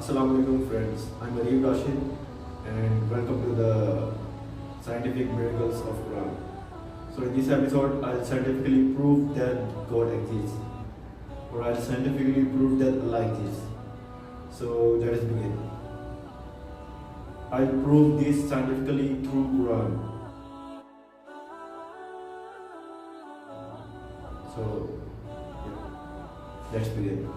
Assalamu alaikum friends, I'm Areeb Rashid and welcome to the scientific miracles of Quran. So in this episode I'll scientifically prove that God exists, or I'll scientifically prove that Allah exists. So let us begin. I'll prove this scientifically through Quran. So let's begin.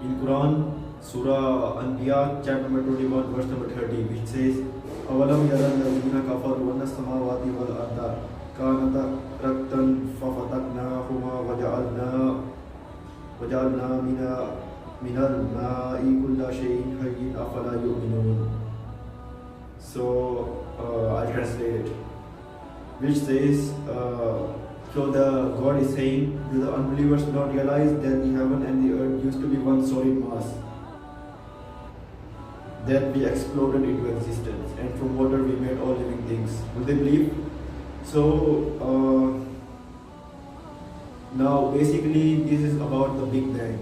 In Quran, Surah Anbiya, chapter number 21, verse number 30, which says, أَوَلَمْ يَرَ الَّذِينَ كَفَرُوا أَنَّ السَّمَاوَاتِ وَالْأَرْضَ كَانَتَا رَتْقًا فَفَتَقْنَاهُمَا وَجَعَلْنَا مِنَ الْمَاءِ كُلَّ شَيْءٍ حَيٍّ أَفَلَا يُؤْمِنُونَ. So, I'll translate it, which says, so the God is saying, do the unbelievers not realize that the heaven and the earth used to be one solid mass, that we exploded into existence, and from water we made all living things? Would they believe? So now basically this is about the Big Bang.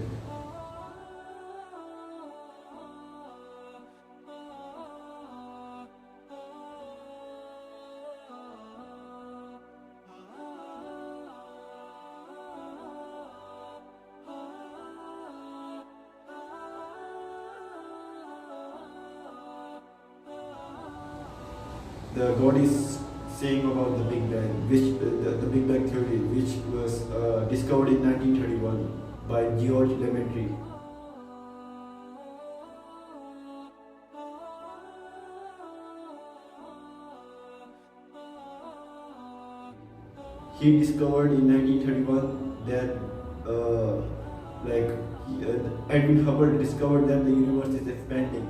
The God is saying about the Big Bang, which the Big Bang theory, which was discovered in 1931 by George Lemaitre. He discovered in 1931 that Edwin Hubble discovered that the universe is expanding.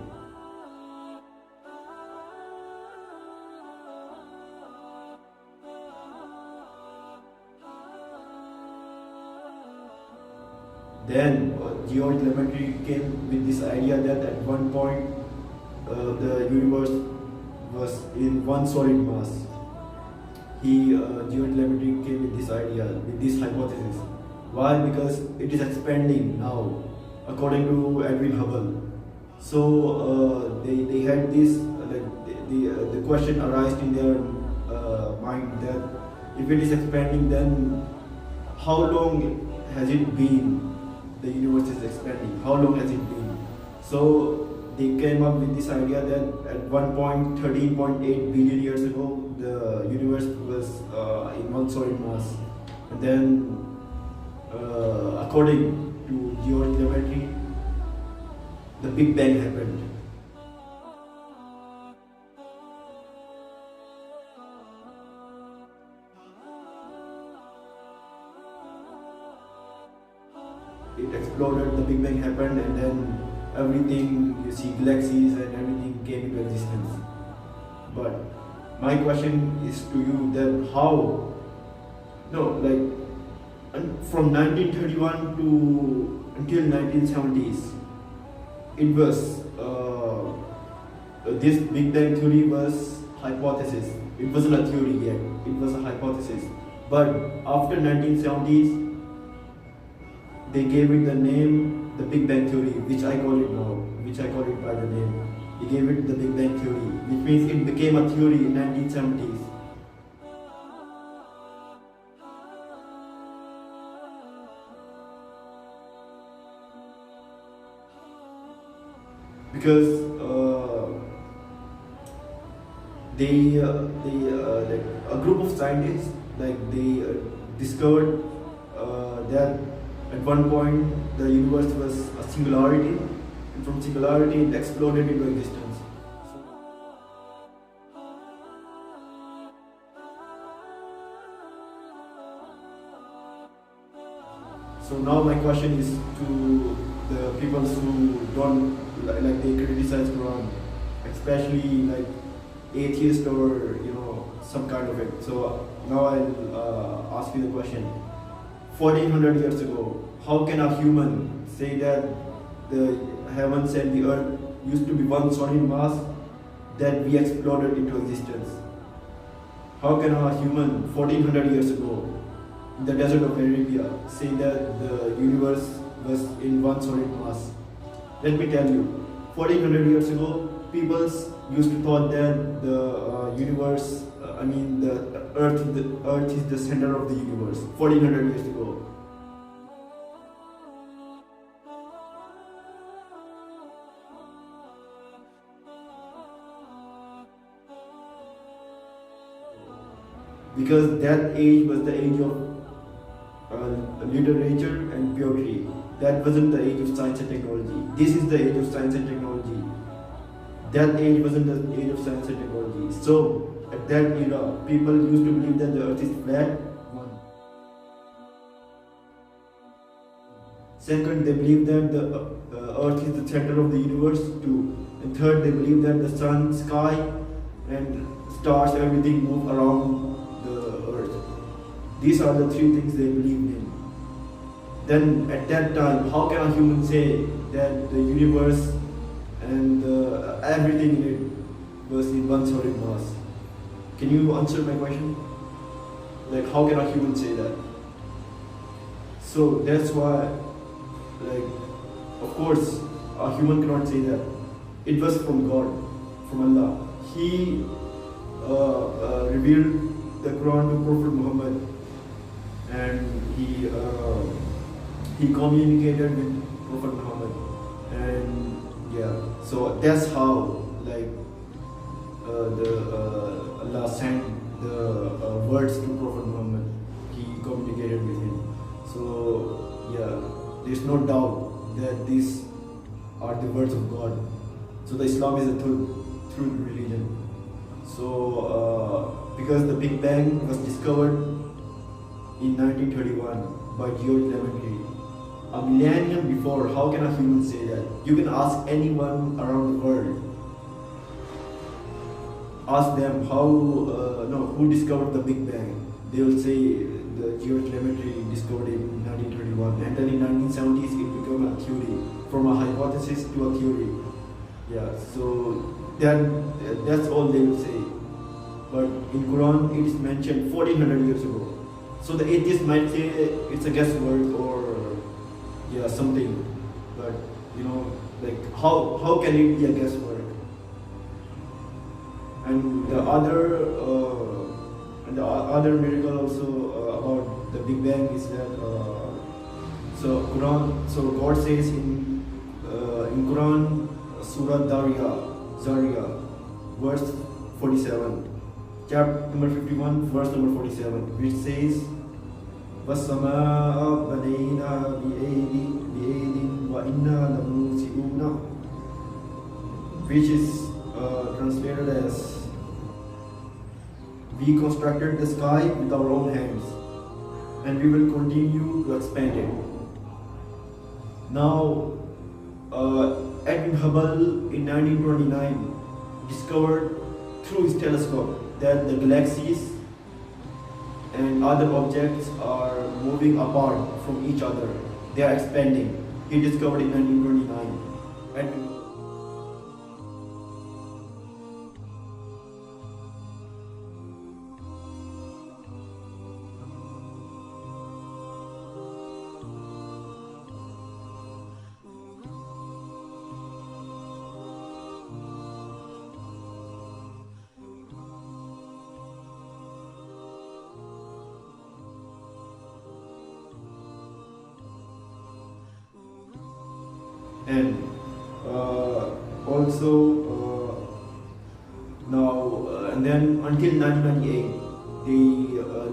Then George Lemaitre came with this idea that at one point the universe was in one solid mass. George Lemaitre came with this idea, with this hypothesis. Why? Because it is expanding now, according to Edwin Hubble. So they had this, the question arose in their mind that if it is expanding, then how long has it been? The universe is expanding. How long has it been? So they came up with this idea that at one point, 13.8 billion years ago, the universe was in one solid mass. And then, according to George Lemaitre, the Big Bang happened. It exploded, the Big Bang happened, and then everything, you see, galaxies and everything came into existence. But my question is to you that how? No, from 1931 to until 1970s, it was this Big Bang theory was hypothesis. It wasn't a theory yet. It was a hypothesis. But after 1970s, they gave it the name, the Big Bang Theory, which I call it now, which I call it by the name. They gave it the Big Bang Theory, which means it became a theory in 1970s. Because a group of scientists, they discovered that at one point, the universe was a singularity, and from singularity, it exploded into existence. So now my question is to the people who don't they criticize Quran, especially atheist or some kind of it. So now I'll ask you the question. 1400 years ago, how can a human say that the heavens and the earth used to be one solid mass that we exploded into existence? How can a human 1400 years ago in the desert of Arabia say that the universe was in one solid mass? Let me tell you, 1400 years ago, people used to thought that the universe, the Earth is the center of the universe. 1400 years ago. Because that age was the age of literature and poetry. That wasn't the age of science and technology. This is the age of science and technology. That age wasn't the age of science and technology. So, at that era, people used to believe that the earth is flat. One. Second, they believe that the earth is the center of the universe. Two. And third, they believe that the sun, sky, and stars, everything move around the earth. These are the three things they believed in. Then at that time, how can a human say that the universe and everything in it was in one solid mass? Can you answer my question? Like, how can a human say that? So that's why, like, of course, a human cannot say that. It was from God, from Allah. He revealed the Quran to Prophet Muhammad, and he communicated with Prophet Muhammad, and yeah, so that's how, like, Allah sent the words to Prophet Muhammad. He communicated with him. So yeah, there's no doubt that these are the words of God. So the Islam is a truth religion. So because the Big Bang was discovered in 1931 by George Lemaitre, a millennium before, how can a human say that? You can ask anyone around the world. Ask them who discovered the Big Bang. They will say the George Lemaitre discovered it in 1931, and then in 1970s it became a theory, from a hypothesis to a theory. Yeah, so that's all they will say. But in Quran it is mentioned 1400 years ago. So the atheists might say it's a guesswork or something, but like how can it be a guesswork? And the other miracle also about the Big Bang is that so God says in Quran, Surah Zariyah, verse 47, chapter number 51, verse number 47, which says, وَالسَّمَاءَ بَنَيْنَا بِأَيْدٍ وَإِنَّا لَمُوسِعُونَ, which is translated as, we constructed the sky with our own hands, and we will continue to expand it. Now, Edwin Hubble in 1929 discovered through his telescope that the galaxies and other objects are moving apart from each other. They are expanding. He discovered in 1929. And also and then until 1998 they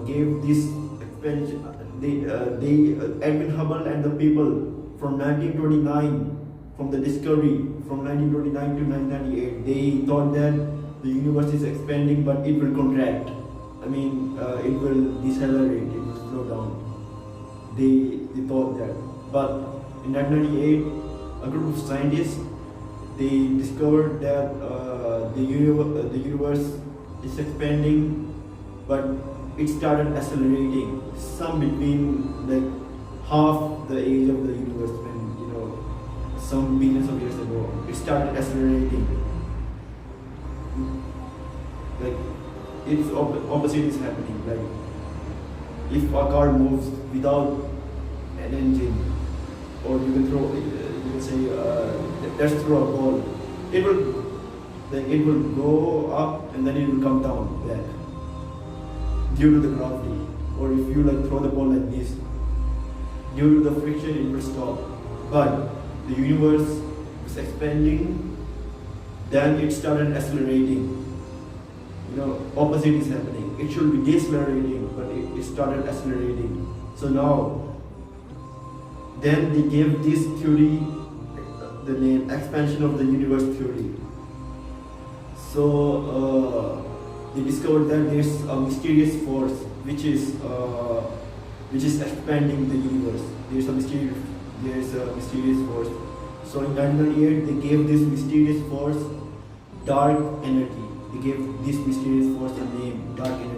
gave this expansion. Edwin Hubble and the people from 1929, from the discovery from 1929 to 1998, they thought that the universe is expanding, but it will contract. It will decelerate, it will slow down. They thought that, but in 1998, a group of scientists, they discovered that the universe is expanding, but it started accelerating. Some between like half the age of the universe, when some billions of years ago, it started accelerating. Like its opposite is happening. Like if a car moves without an engine, or you can say let's throw a ball. It will it will go up and then it will come down back due to the gravity. Or if you like throw the ball like this, due to the friction it will stop. But the universe is expanding, then it started accelerating. Opposite is happening. It should be decelerating, but it started accelerating. So now, then they gave this theory the name expansion of the universe theory. So they discovered that there's a mysterious force which is expanding the universe. There's a mysterious force. So in 1998, they gave this mysterious force dark energy. They gave this mysterious force a name, dark energy.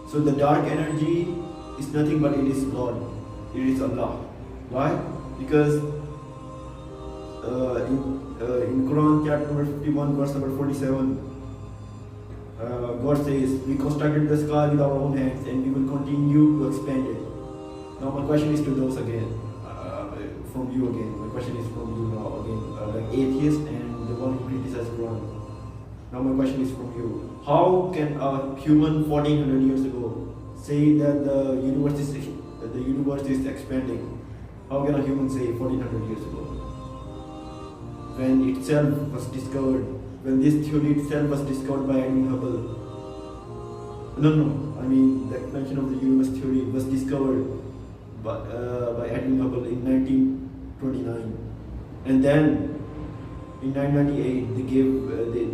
So the dark energy is nothing but it is God. It is Allah. Why? Because in Quran chapter number 51 verse number 47, God says, "We constructed the sky with our own hands and we will continue to expand it." Now my question is to those again, from you again. My question is from you now again, like atheist and the one who criticizes Quran. Now my question is from you. How can a human 1400 years ago say that the universe is expanding? How can a human say 1400 years ago? When itself was discovered, when this theory itself was discovered by Edwin Hubble. No, I mean the expansion of the universe theory was discovered by Edwin Hubble in 1929. And then in 1998,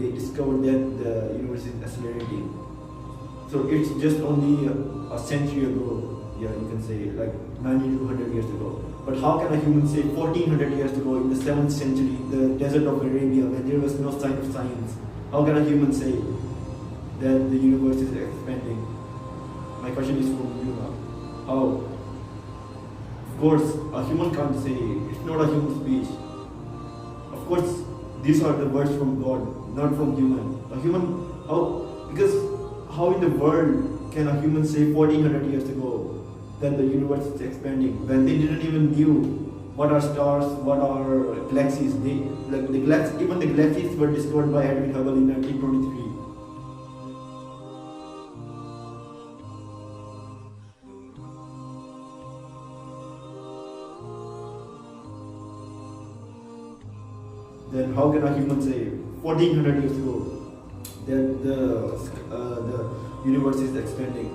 they discovered that the universe is accelerating. So it's just only a century ago, yeah, you can say, like 9200 years ago. But how can a human say 1400 years ago in the 7th century, the desert of Arabia, when there was no sign of science, how can a human say that the universe is expanding? My question is from you now. How? Of course, a human can't say, it's not a human speech. Of course, these are the words from God, not from human. A human, because how in the world can a human say 1400 years ago that the universe is expanding when they didn't even knew what are stars, what are galaxies? Even the galaxies were discovered by Edwin Hubble in 1923. Then how can a human say 1400 years ago that the universe is expanding?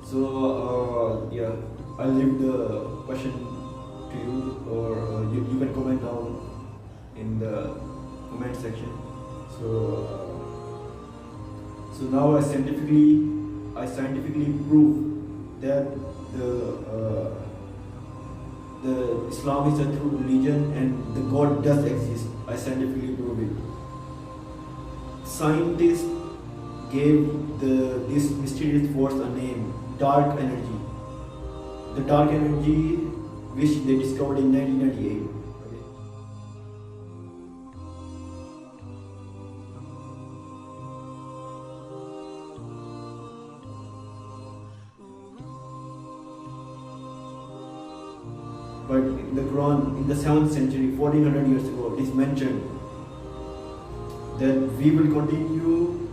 So yeah, I'll leave the question to you, or you can comment down in the comment section. So now I scientifically prove that the Islam is a true religion and the God does exist. I scientifically prove it. Scientists gave this mysterious force a name, dark energy. The dark energy which they discovered in 1998. But in the Quran, in the 7th century, 1400 years ago, it is mentioned that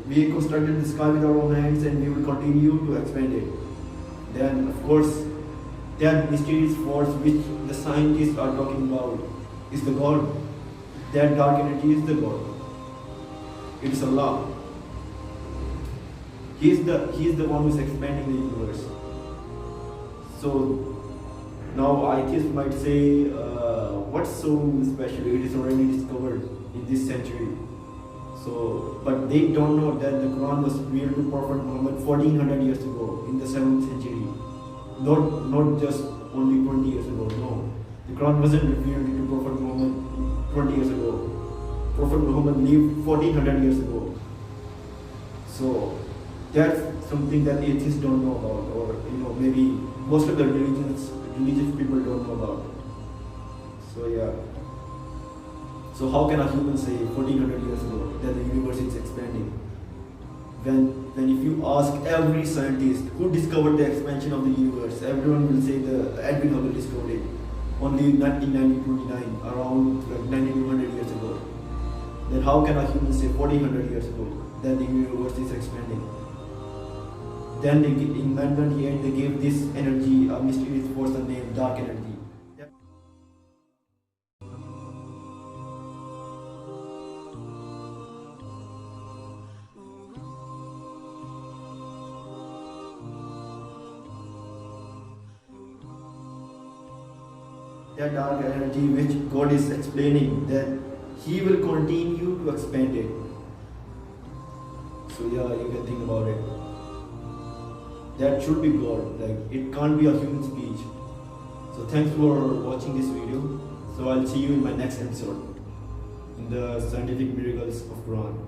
we constructed the sky with our own hands and we will continue to expand it. Then, of course, That mysterious force which the scientists are talking about is the God. That dark energy is the God. It is Allah. He is the one who is expanding the universe. So now atheists might say, what's so special? It is already discovered in this century. So, but they don't know that the Quran was revealed to Prophet Muhammad 1400 years ago in the 7th century. Not just only 20 years ago. No, the Quran wasn't revealed to Prophet Muhammad 20 years ago. Prophet Muhammad lived 1400 years ago. So that's something that atheists don't know about, or maybe most of the religious people don't know about. So yeah. So how can a human say 1400 years ago that the universe is expanding? When if you ask every scientist who discovered the expansion of the universe, everyone will say the Edwin Hubble discovered it only in 1929, around like 9200 years ago. Then how can a human say 1400 years ago that the universe is expanding? Then in Mandan here they gave this energy a mysterious force named dark energy. That dark energy which God is explaining that He will continue to expand it. So yeah, you can think about it. That should be God, like it can't be a human speech. So thanks for watching this video. So I'll see you in my next episode in the scientific miracles of Quran.